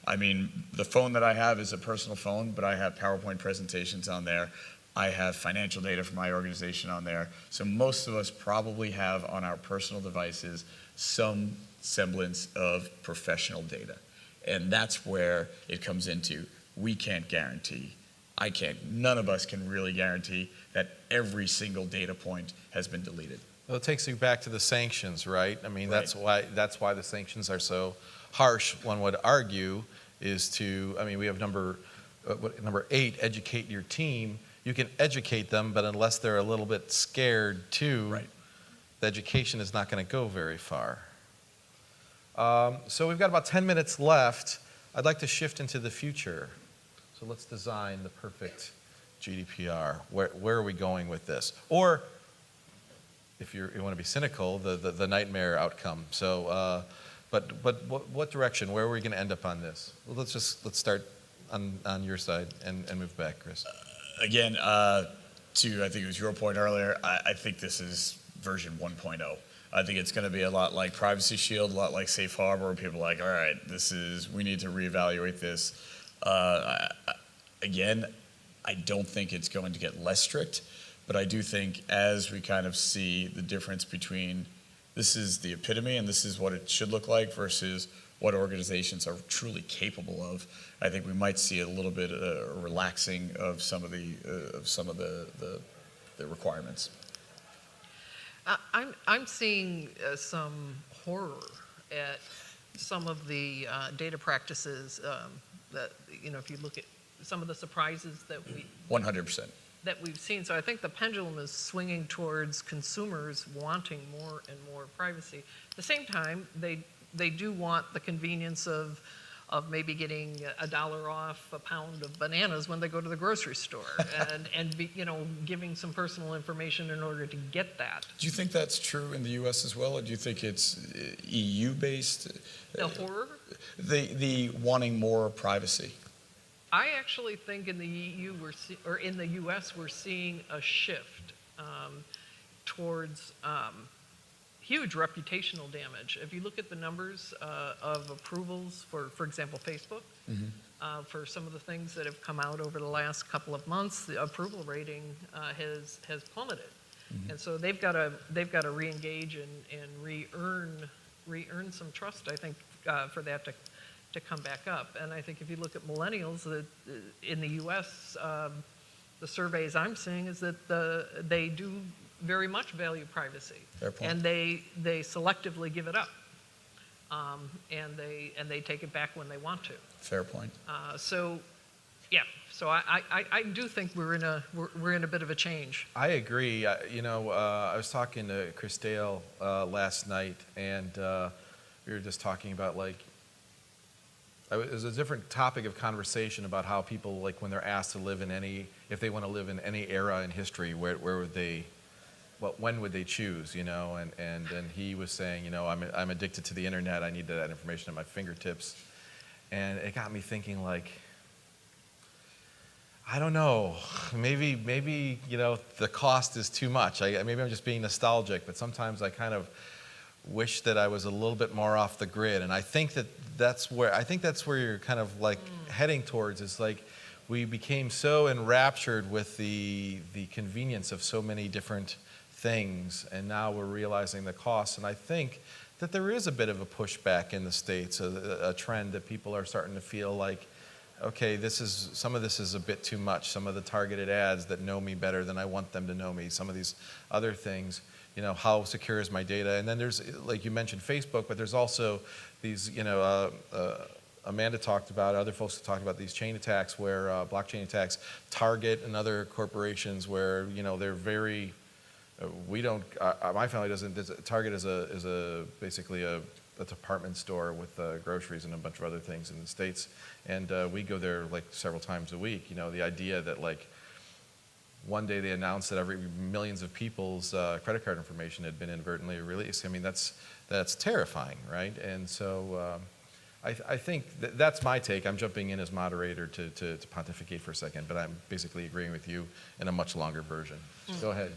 I mean, the phone that I have is a personal phone, but I have PowerPoint presentations on there. I have financial data from my organization on there. So most of us probably have on our personal devices some semblance of professional data. And that's where it comes into, we can't guarantee, I can't, none of us can really guarantee that every single data point has been deleted. Well, it takes you back to the sanctions, right? I mean, Right. that's why the sanctions are so harsh, one would argue, is to, I mean, we have number 8, educate your team. You can educate them, but unless they're a little bit scared too, Right. the education is not going to go very far. So we've got about 10 minutes left. I'd like to shift into the future. So let's design the perfect GDPR. Where are we going with this? Or, if you want to be cynical, the nightmare outcome. So, but what direction? Where are we going to end up on this? Well, let's start on your side and move back, Chris. Again, to I think it was your point earlier, I think this is version 1.0. I think it's going to be a lot like Privacy Shield, a lot like Safe Harbor, where people are like, all right, we need to reevaluate this. Again, I don't think it's going to get less strict, but I do think as we kind of see the difference between this is the epitome and this is what it should look like versus what organizations are truly capable of, I think we might see a little bit of relaxing of some of the requirements. I'm seeing some horror at some of the data practices that, you know, if you look at some of the surprises that 100%. that we've seen. So I think the pendulum is swinging towards consumers wanting more and more privacy. At the same time, they do want the convenience of maybe getting $1 off a pound of bananas when they go to the grocery store, and be, you know, giving some personal information in order to get that. Do you think that's true in the U.S. as well, or do you think it's EU-based? The horror? The wanting more privacy. I actually think in the EU or in the U.S. we're seeing a shift towards huge reputational damage. If you look at the numbers of approvals for example, Facebook, for some of the things that have come out over the last couple of months, the approval rating has plummeted, and so they've got to re-engage and re-earn some trust, I think, for that to come back up. And I think if you look at millennials, in the U.S., the surveys I'm seeing is that they do very much value privacy. Fair point. And they selectively give it up. And they take it back when they want to. Fair point. So I do think we're in a bit of a change. I agree. I was talking to Chris Dale last night, and we were just talking about it was a different topic of conversation about how people, like, when they're asked to live in if they want to live in any era in history, where would they, when would they choose, and then he was saying, I'm addicted to the internet, I need that information at my fingertips. And it got me thinking, I don't know, maybe the cost is too much. Maybe I'm just being nostalgic, but sometimes I kind of wish that I was a little bit more off the grid. And I think that's where you're kind of heading towards, is we became so enraptured with the convenience of so many different things, and now we're realizing the costs. And I think that there is a bit of a pushback in the States, a trend that people are starting to feel like, okay, some of this is a bit too much. Some of the targeted ads that know me better than I want them to know me. Some of these other things, how secure is my data? And then there's, like you mentioned, Facebook, but there's also these, Amanda talked about, other folks have talked about these chain attacks where blockchain attacks target and other corporations where, they're very, my family doesn't, Target is basically a department store with groceries and a bunch of other things in the States. And we go there several times a week. The idea that one day they announced that millions of people's credit card information had been inadvertently released. I mean, that's terrifying, right? And so I think that's my take. I'm jumping in as moderator to pontificate for a second, but I'm basically agreeing with you in a much longer version. Go ahead.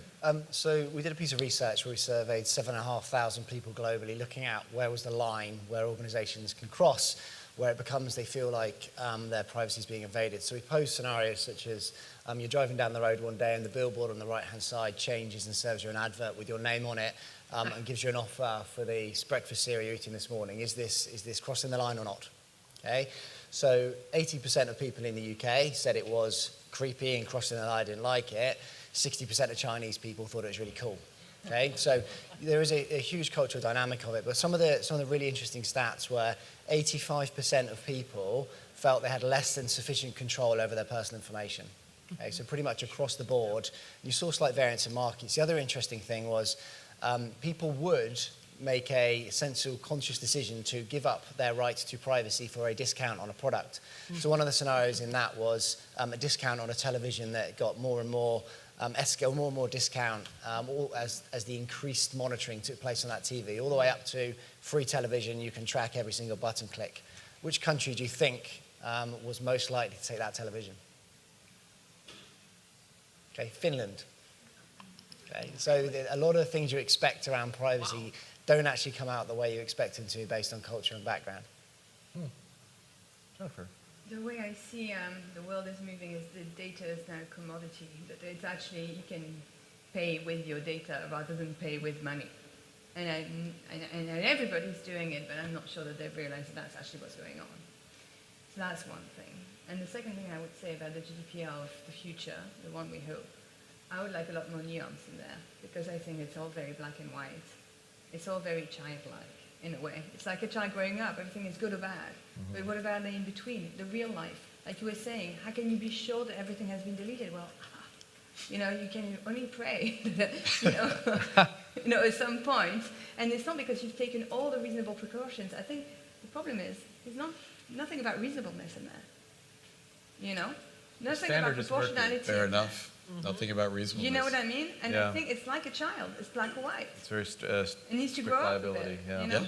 So we did a piece of research where we surveyed 7,500 people globally, looking at where was the line where organizations can cross, where it becomes they feel like their privacy is being invaded. So we posed scenarios such as you're driving down the road one day and the billboard on the right-hand side changes and serves you an advert with your name on it and gives you an offer for the breakfast cereal you're eating this morning. Is this crossing the line or not? Okay. So 80% of people in the UK said it was creepy and crossing the line, didn't like it. 60% of Chinese people thought it was really cool. Okay, so there is a huge cultural dynamic of it, but some of the really interesting stats were 85% of people felt they had less than sufficient control over their personal information. Okay, so pretty much across the board. You saw slight variance in markets. The other interesting thing was people would make a sensible, conscious decision to give up their right to privacy for a discount on a product. So one of the scenarios in that was a discount on a television that got more and more more and more discount as the increased monitoring took place on that TV, all the way up to free television. You can track every single button click. Which country do you think was most likely to take that television? Okay, Finland. Okay, so a lot of the things you expect around privacy don't actually come out the way you expect them to based on culture and background. Jennifer. The way I see the world is moving is the data is now a commodity. That it's actually, you can pay with your data rather than pay with money. And everybody's doing it, but I'm not sure that they've realized that that's actually what's going on. So that's one thing. And the second thing I would say about the GDPR of the future, the one we hope, I would like a lot more nuance in there, because I think it's all very black and white. It's all very childlike, in a way. It's like a child growing up, everything is good or bad. But what about the in-between, the real life? Like you were saying, how can you be sure that everything has been deleted? Well, you can only pray that, at some point. And it's not because you've taken all the reasonable precautions. I think the problem is, there's nothing about reasonableness in there. Nothing about proportionality. Fair enough. Nothing about reasonableness. You know what I mean? And Yeah. I think it's like a child. It's black or white. It's very It needs to grow up a bit, yeah. you know? Yeah.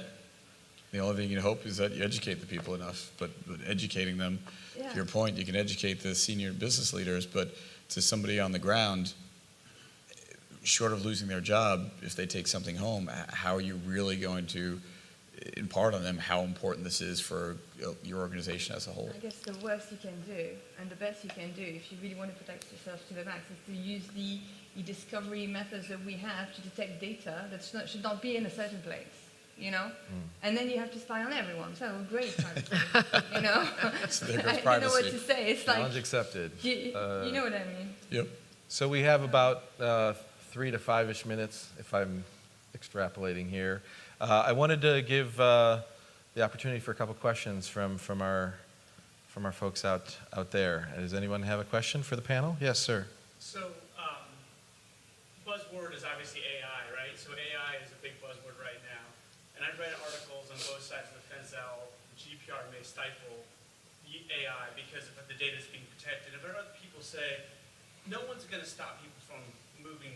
The only thing you hope is that you educate the people enough, but educating them, Yeah. to your point, you can educate the senior business leaders, but to somebody on the ground, short of losing their job, if they take something home, how are you really going to impart on them how important this is for your organization as a whole? I guess the worst you can do, and the best you can do, if you really want to protect yourself to the max, is to use the discovery methods that we have to detect data that should not be in a certain place. And then you have to spy on everyone. So great privacy, So there goes I don't know privacy. what to say. It's Challenge like, accepted. you know what I mean? Yep. So we have about 3 to 5-ish minutes, if I'm extrapolating here. I wanted to give the opportunity for a couple questions from our folks out there. Does anyone have a question for the panel? Yes, sir. So, buzzword is obviously AI, right? So AI is a big buzzword right now. And I've read articles on both sides of the fence how GDPR may stifle the AI because of the data is being protected. I've heard other people say no one's going to stop people from moving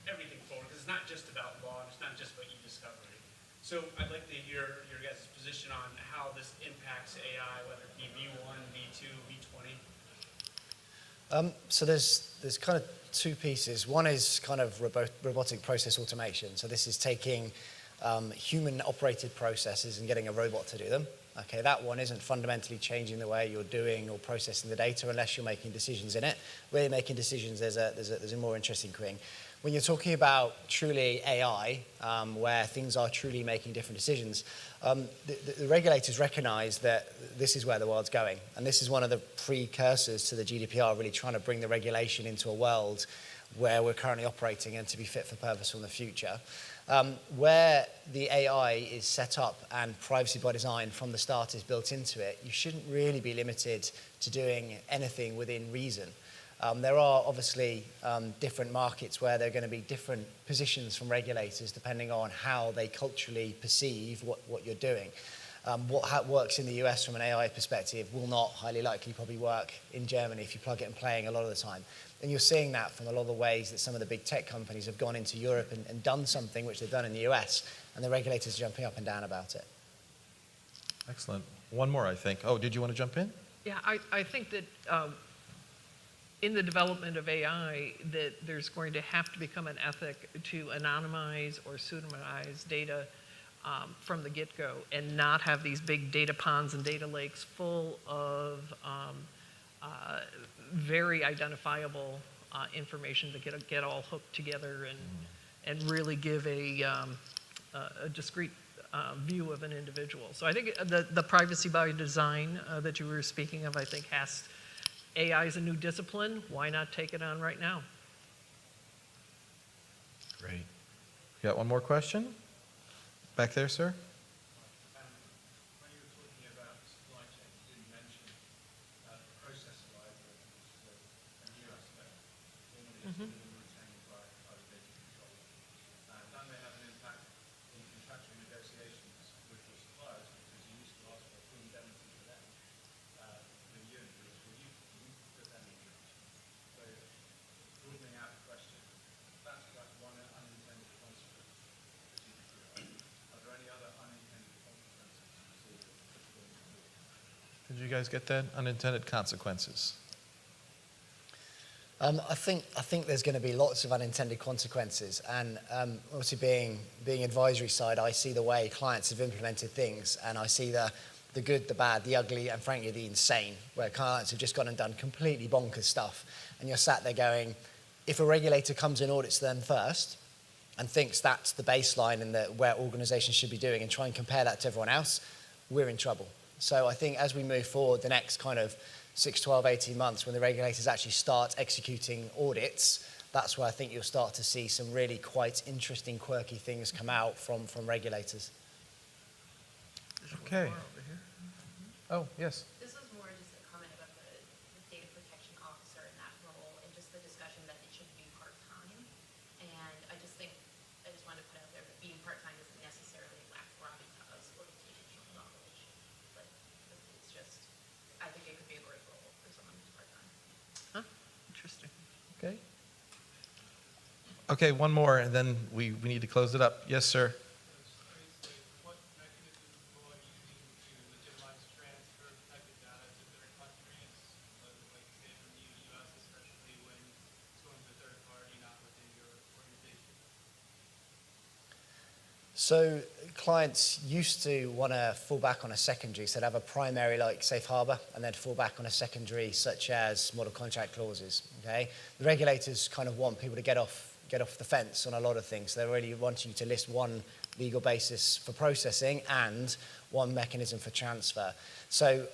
everything forward because it's not just about law and it's not just about e-discovery. So I'd like to hear your guys' position on how this impacts AI, whether it be V1, V2, V20. So there's kind of two pieces. One is kind of robotic process automation. So this is taking human-operated processes and getting a robot to do them. Okay, that one isn't fundamentally changing the way you're doing or processing the data unless you're making decisions in it. Where you're making decisions, there's a more interesting thing. When you're talking about truly AI, where things are truly making different decisions, the regulators recognize that this is where the world's going. And this is one of the precursors to the GDPR, really trying to bring the regulation into a world where we're currently operating and to be fit for purpose from the future. Where the AI is set up and privacy by design from the start is built into it, you shouldn't really be limited to doing anything within reason. There are obviously different markets where there are going to be different positions from regulators depending on how they culturally perceive what you're doing. What works in the US from an AI perspective will not highly likely probably work in Germany if you plug it and playing a lot of the time. And you're seeing that from a lot of the ways that some of the big tech companies have gone into Europe and done something which they've done in the US, and the regulators are jumping up and down about it. Excellent. One more, I think. Oh, did you want to jump in? Yeah, I think that in the development of AI, that there's going to have to become an ethic to anonymize or pseudonymize data from the get-go and not have these big data ponds and data lakes full of very identifiable information that get all hooked together and really give a discrete view of an individual. So I think the privacy by design that you were speaking of, I think AI is a new discipline. Why not take it on right now? Great. You got one more question? Back there, sir? When you were talking about supply chain, you didn't mention process-wise, a new aspect. Normally, it's all retained by the data controller. That may have an impact in contractual negotiations with your suppliers because you used to ask for a full indemnity for them. With Unity, will you put them in connection? So, broadening out the question, that's like one unintended consequence. Are there any other unintended consequences you see? Did you guys get that? Unintended consequences. I think there's going to be lots of unintended consequences, and obviously being advisory side, I see the way clients have implemented things, and I see the good, the bad, the ugly, and frankly the insane, where clients have just gone and done completely bonkers stuff, and you're sat there going, if a regulator comes and audits them first and thinks that's the baseline and where organizations should be doing and try and compare that to everyone else, we're in trouble. So I think as we move forward, the next kind of 6, 12, 18 months, when the regulators actually start executing audits, that's where I think you'll start to see some really quite interesting, quirky things come out from regulators. Okay. Oh, yes. This was more just a comment about the data protection officer in that role and just the discussion that it should be part-time. And I just wanted to put out there that being part-time isn't necessarily lack gravitas or institutional knowledge. But it's just, I think it could be a great role for someone who's part-time. Huh? Interesting. Okay. Okay, one more, and then we need to close it up. Yes, sir. What mechanisms are you using to legitimize transfer of protected data to third countries, like say from the US, especially when it's going to a third party, not within your organization? So clients used to want to fall back on a secondary, so they'd have a primary like safe harbor, and then fall back on a secondary such as model contract clauses. Okay, the regulators kind of want people to get off the fence on a lot of things. They really want you to list one legal basis for processing and one mechanism for transfer. So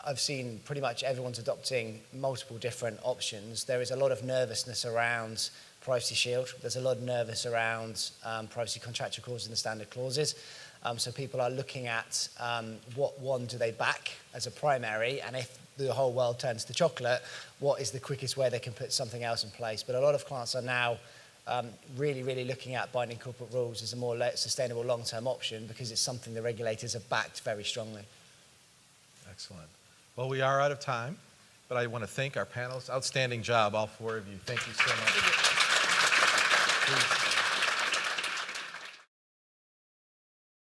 I've seen pretty much everyone's adopting multiple different options. There is a lot of nervousness around Privacy Shield. There's a lot of nervous around privacy contractual clauses and the standard clauses. So people are looking at what one do they back as a primary, and if the whole world turns to chocolate, what is the quickest way they can put something else in place? But a lot of clients are now really, really looking at binding corporate rules as a more sustainable long-term option because it's something the regulators have backed very strongly. Excellent. Well, we are out of time, but I want to thank our panelists. Outstanding job, all four of you. Thank you so much. Please.